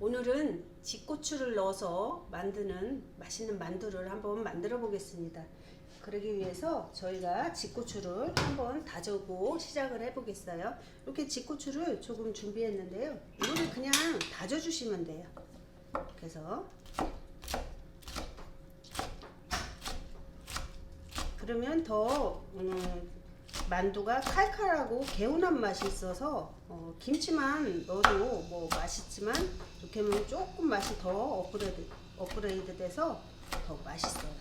오늘은 집고추를 넣어서 만드는 맛있는 만두를 한번 만들어 보겠습니다. 그러기 위해서 저희가 집고추를 한번 다져고 시작을 해 보겠어요. 이렇게 집고추를 조금 준비했는데요. 이거를 그냥 다져 주시면 돼요. 그래서 그러면 더 만두가 칼칼하고 개운한 맛이 있어서 김치만 넣어도 뭐 맛있지만 이렇게 하면 조금 맛이 더 업그레이드 돼서 더 맛있어요.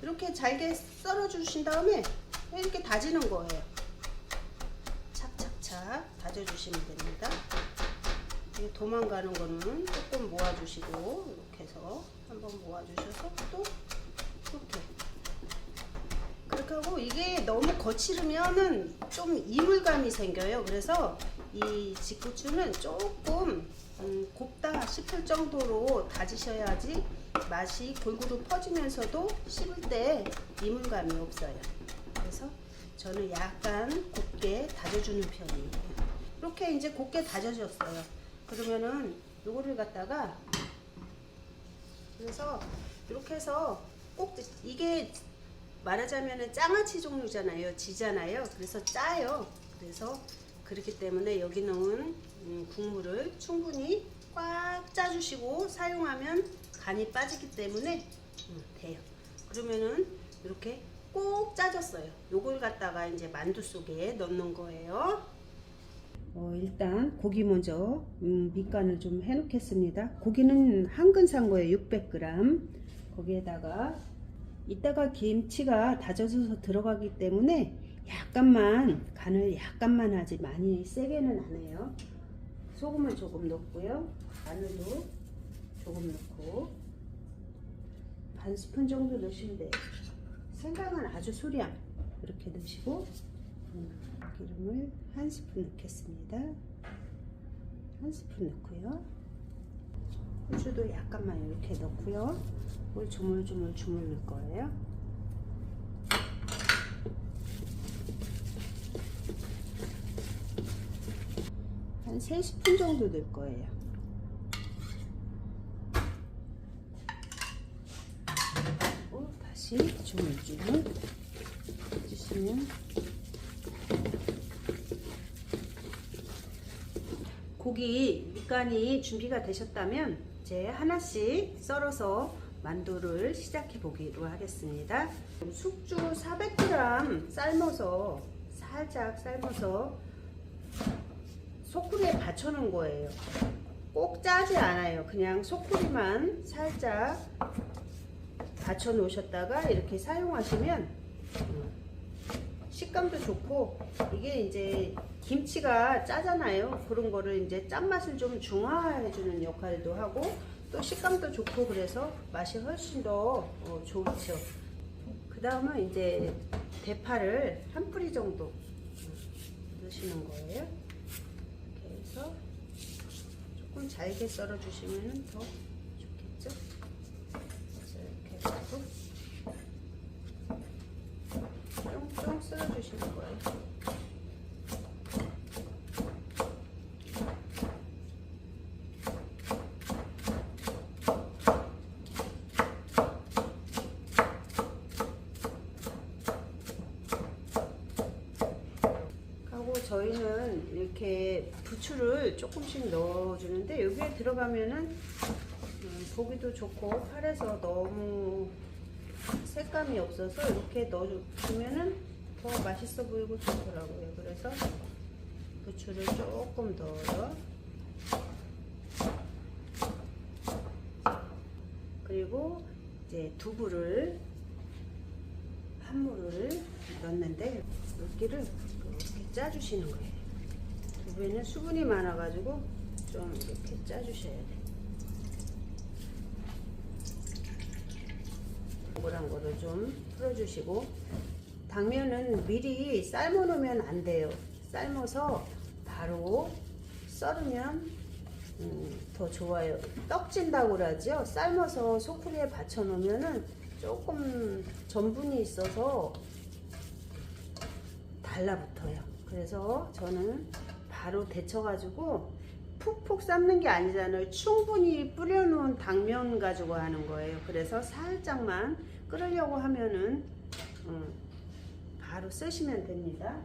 이렇게 잘게 썰어 주신 다음에 이렇게 다지는 거예요. 착착착 다져 주시면 됩니다. 도망가는 거는 조금 모아 주시고 이렇게 해서 한번 모아 주셔서 또 이렇게 그렇게 하고, 이게 너무 거칠으면은 좀 이물감이 생겨요. 그래서 이 집고추는 조금 곱다 싶을 정도로 다지셔야지 맛이 골고루 퍼지면서도 씹을 때 이물감이 없어요. 그래서 저는 약간 곱게 다져주는 편이에요. 이렇게 이제 곱게 다져졌어요. 그러면은 요거를 갖다가, 그래서 이렇게 해서 꼭 이게 말하자면은 장아찌 종류잖아요. 지잖아요. 그래서 짜요. 그래서 그렇기 때문에 여기 넣은 국물을 충분히 꽉 짜주시고 사용하면 간이 빠지기 때문에 돼요. 그러면은 이렇게 꼭 짜졌어요. 요걸 갖다가 이제 만두 속에 넣는 거예요. 일단 고기 먼저 밑간을 좀 해 놓겠습니다. 고기는 한근 산 거예요. 600g. 거기에다가 이따가 김치가 다져져서 들어가기 때문에 약간만 간을 약간만 하지 많이 세게는 안 해요. 소금을 조금 넣고요. 마늘도 조금 넣고 반 스푼 정도 넣으시면 돼요. 생강은 아주 소량 이렇게 넣으시고 기름을 한 스푼 넣겠습니다. 한 스푼 넣고요. 후추도 약간만 이렇게 넣고요. 물 조물조물 넣을 거예요. 한 3스푼 정도 넣을 거예요. 그리고 다시 조물조물 해주시면, 고기 밑간이 준비가 되셨다면 이제 하나씩 썰어서 만두를 시작해 보기로 하겠습니다. 숙주 400g 삶아서 살짝 삶아서 소쿠리에 받쳐 놓은 거예요. 꼭 짜지 않아요. 그냥 소쿠리만 살짝 받쳐 놓으셨다가 이렇게 사용하시면 식감도 좋고, 이게 이제 김치가 짜잖아요. 그런 거를 이제 짠맛을 좀 중화해 주는 역할도 하고 또 식감도 좋고, 그래서 맛이 훨씬 더 좋죠. 그 다음은 이제 대파를 한 뿌리 정도 넣으시는 거예요. 이렇게 해서 조금 잘게 썰어 주시면 더 좋겠죠. 그래서 이렇게 해서 쫑쫑 썰어 주시는 거예요. 저희는 이렇게 부추를 조금씩 넣어주는데, 여기에 들어가면은 보기도 좋고 팔에서 너무 색감이 없어서 이렇게 넣어주면은 더 맛있어 보이고 좋더라고요. 그래서 부추를 조금 넣어요. 그리고 이제 두부를 한 무를 넣는데, 여기를 이렇게 짜주시는 거예요. 두부에는 수분이 많아가지고 좀 이렇게 짜주셔야 돼요. 동그란 거를 좀 풀어주시고, 당면은 미리 삶아 놓으면 안 돼요. 삶아서 바로 썰으면 더 좋아요. 떡진다고 그러죠. 삶아서 소쿠리에 받쳐 놓으면은 조금 전분이 있어서 달라붙어요. 그래서 저는 바로 데쳐가지고 푹푹 삶는 게 아니잖아요. 충분히 뿌려놓은 당면 가지고 하는 거예요. 그래서 살짝만 끓으려고 하면은 바로 쓰시면 됩니다.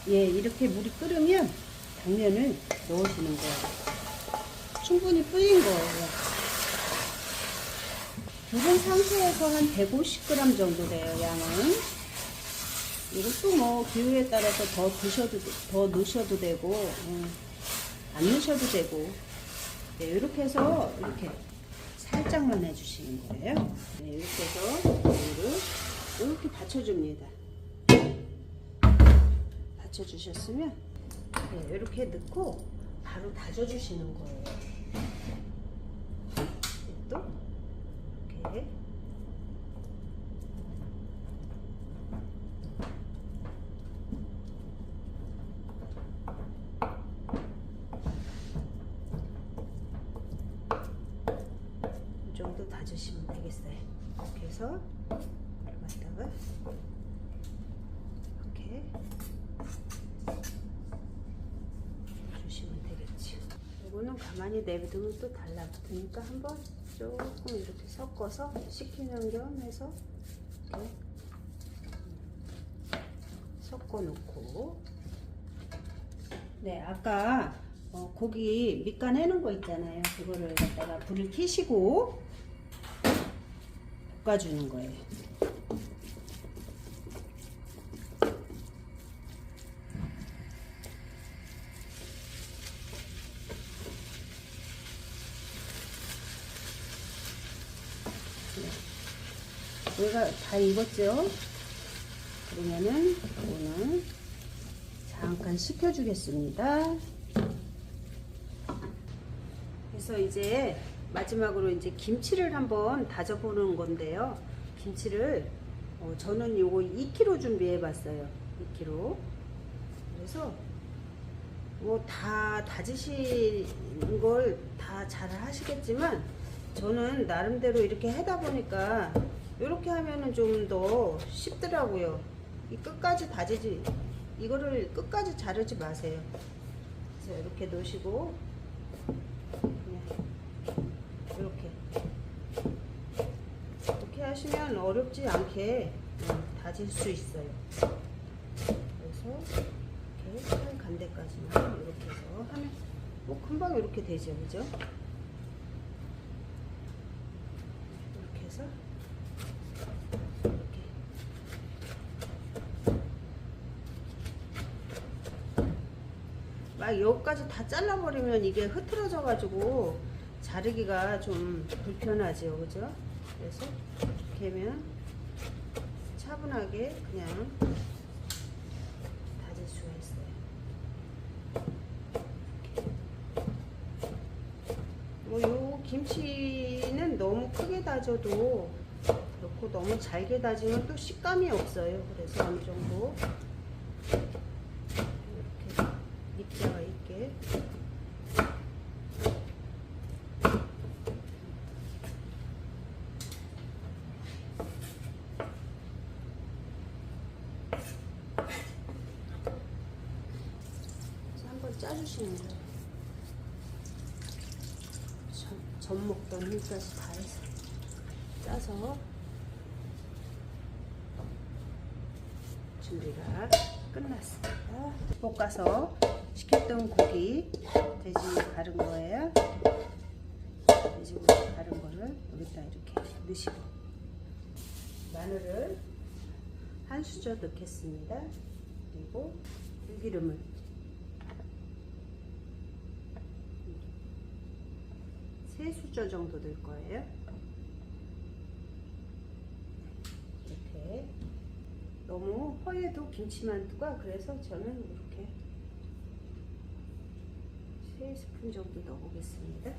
예, 이렇게 물이 끓으면 당면을 넣으시는 거예요. 충분히 뿌린 거예요. 부은 상태에서 한 150g 정도 돼요, 양은. 이것도 뭐 기호에 따라서 더 넣으셔도 되고 안 넣으셔도 되고. 네, 이렇게 해서 이렇게 살짝만 해주시는 거예요. 네, 이렇게 해서 물을 이렇게 받쳐줍니다. 받쳐주셨으면 네, 이렇게 넣고 바로 다져주시는 거예요. 또 이렇게 이 정도 다지시면 되겠어요. 이렇게 해서 갖다가 이렇게 주시면 되겠죠. 이거는 가만히 내두면 또 달라붙으니까 한번 조금 이렇게 섞어서 식히는 겸 해서 이렇게 섞어 놓고. 네, 아까 고기 밑간 해놓은 거 있잖아요. 그거를 갖다가 불을 켜시고 볶아주는 거예요. 여기가 다 익었죠? 그러면은 이거는 잠깐 식혀주겠습니다. 그래서 이제 마지막으로 이제 김치를 한번 다져보는 건데요. 김치를 저는 요거 2kg 준비해 봤어요. 2kg. 그래서 뭐 다 다지시는 걸 다 잘 하시겠지만 저는 나름대로 이렇게 하다 보니까 이렇게 하면은 좀 더 쉽더라고요. 이 끝까지 다지지, 이거를 끝까지 자르지 마세요. 그래서 이렇게 놓으시고 그냥 이렇게 하시면 어렵지 않게 다질 수 있어요. 그래서 이렇게 한 간대까지만 이렇게 해서 하면 뭐 금방 이렇게 되죠, 그죠? 이렇게 해서 막 여기까지 다 잘라버리면 이게 흐트러져 가지고 자르기가 좀 불편하죠, 그죠? 그래서 이렇게 하면 차분하게 그냥 다질 수가 있어요. 뭐 요 김치는 너무 크게 다져도 그렇고 너무 잘게 다지면 또 식감이 없어요. 그래서 어느 정도 입자가 있게 한번 짜주시는 거예요. 전 먹던 흰까지 다 해서 짜서 준비가 끝났습니다. 볶아서 식혔던 고기 돼지 바른 거예요. 돼지고기 바른 거를 여기다 이렇게 넣으시고 마늘을 한 수저 넣겠습니다. 그리고 들기름을 세 수저 정도 넣을 거예요. 이렇게 너무 허해도 김치만두가, 그래서 저는 이렇게 3스푼 정도 넣어보겠습니다.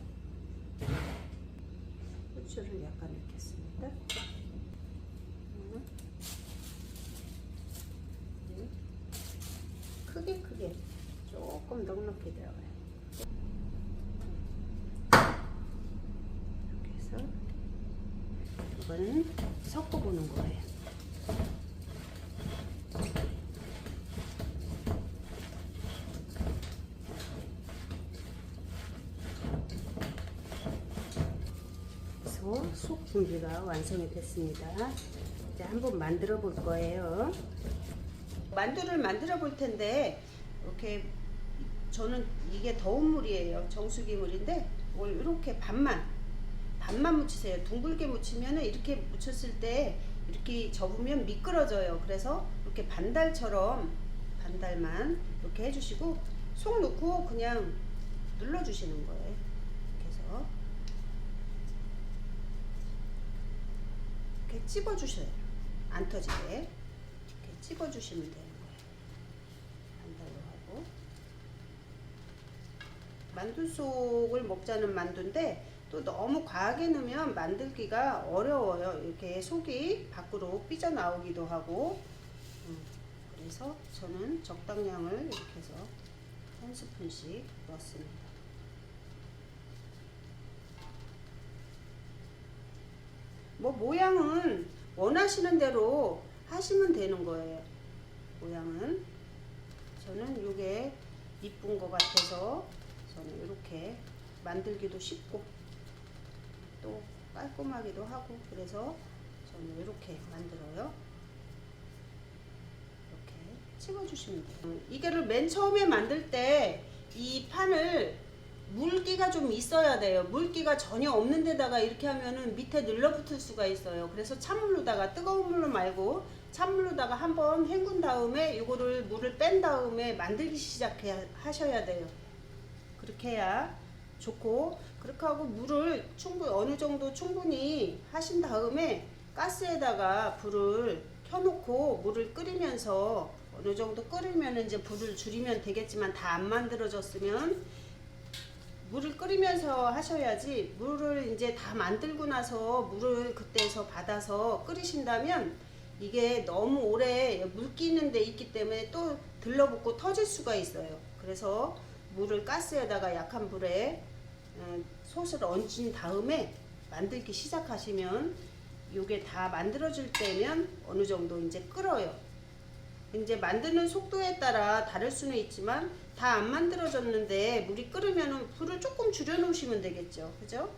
후추를 약간 넣겠습니다. 크게 조금 넉넉히 들어가요. 이렇게 해서 이거는 섞어보는 거예요. 속 준비가 완성이 됐습니다. 이제 한번 만들어 볼 거예요. 만두를 만들어 볼 텐데 이렇게 저는 이게 더운 물이에요. 정수기 물인데 이걸 이렇게 반만 묻히세요. 둥글게 묻히면 이렇게 묻혔을 때 이렇게 접으면 미끄러져요. 그래서 이렇게 반달처럼 반달만 이렇게 해주시고 속 넣고 그냥 눌러주시는 거예요. 이렇게 해서 이렇게 찝어주셔요. 안 터지게 이렇게 찝어주시면 되는 거예요. 반달로 하고 만두 속을 먹자는 만두인데 또 너무 과하게 넣으면 만들기가 어려워요. 이렇게 속이 밖으로 삐져나오기도 하고 그래서 저는 적당량을 이렇게 해서 한 스푼씩 넣었습니다. 뭐 모양은 원하시는 대로 하시면 되는 거예요. 모양은 저는 이게 이쁜 것 같아서 저는 이렇게 만들기도 쉽고 또 깔끔하기도 하고 그래서 저는 이렇게 만들어요. 이렇게 찍어주시면 돼요. 이거를 맨 처음에 만들 때 이 판을 물기가 좀 있어야 돼요. 물기가 전혀 없는 데다가 이렇게 하면은 밑에 눌러붙을 수가 있어요. 그래서 찬물로다가 뜨거운 물로 말고 찬물로다가 한번 헹군 다음에 이거를 물을 뺀 다음에 만들기 시작해 하셔야 돼요. 그렇게 해야 좋고 그렇게 하고 물을 어느 정도 충분히 하신 다음에 가스에다가 불을 켜놓고 물을 끓이면서 어느 정도 끓이면 이제 불을 줄이면 되겠지만 다 안 만들어졌으면 물을 끓이면서 하셔야지 물을 이제 다 만들고 나서 물을 그때서 받아서 끓이신다면 이게 너무 오래 물기 있는 데 있기 때문에 또 들러붙고 터질 수가 있어요. 그래서 물을 가스에다가 약한 불에 솥을 얹은 다음에 만들기 시작하시면 이게 다 만들어질 때면 어느 정도 이제 끓어요. 이제 만드는 속도에 따라 다를 수는 있지만 다 안 만들어졌는데 물이 끓으면 불을 조금 줄여 놓으시면 되겠죠. 그죠?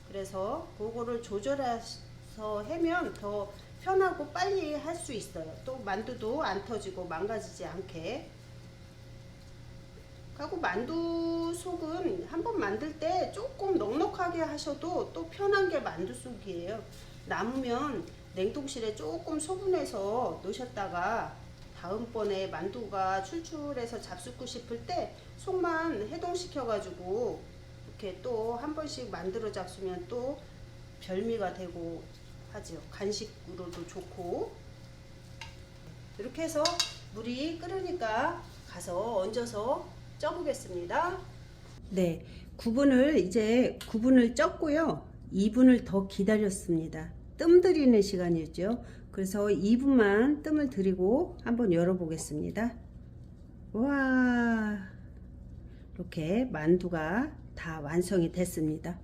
그래서 그거를 조절해서 하면 더 편하고 빨리 할 수 있어요. 또 만두도 안 터지고 망가지지 않게. 하고 만두 속은 한번 만들 때 조금 넉넉하게 하셔도 또 편한 게 만두 속이에요. 남으면 냉동실에 조금 소분해서 놓으셨다가 다음번에 만두가 출출해서 잡숫고 싶을 때 속만 해동시켜 가지고 이렇게 또 한 번씩 만들어 잡수면 또 별미가 되고 하죠. 간식으로도 좋고. 이렇게 해서 물이 끓으니까 가서 얹어서 쪄보겠습니다. 네, 9분을 쪘고요. 2분을 더 기다렸습니다. 뜸 들이는 시간이었죠. 그래서 2분만 뜸을 들이고 한번 열어보겠습니다. 와, 이렇게 만두가 다 완성이 됐습니다.